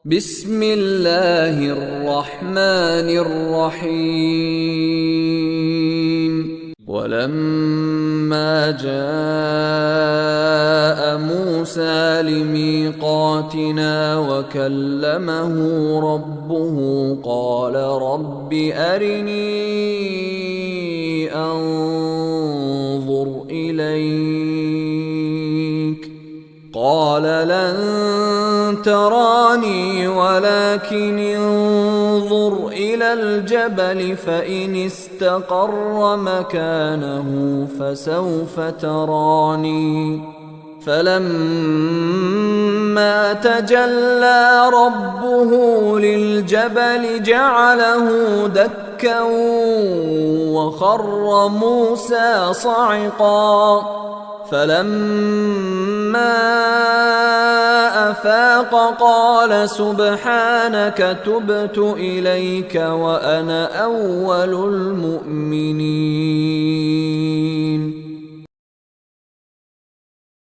بسم الله الرحمن الرحيم ولما جاء موسى لميقاتنا وكلمه ربه قال رب أرني أنظر إليك قال لن تراني ولكن انظر إلى الجبل فإن استقر مكانه فسوف تراني فلما تجلى ربه للجبل جعله دكا وخر موسى صعقا فلما أفاق قال سبحانك تبت إليك وأنا أول المؤمنين.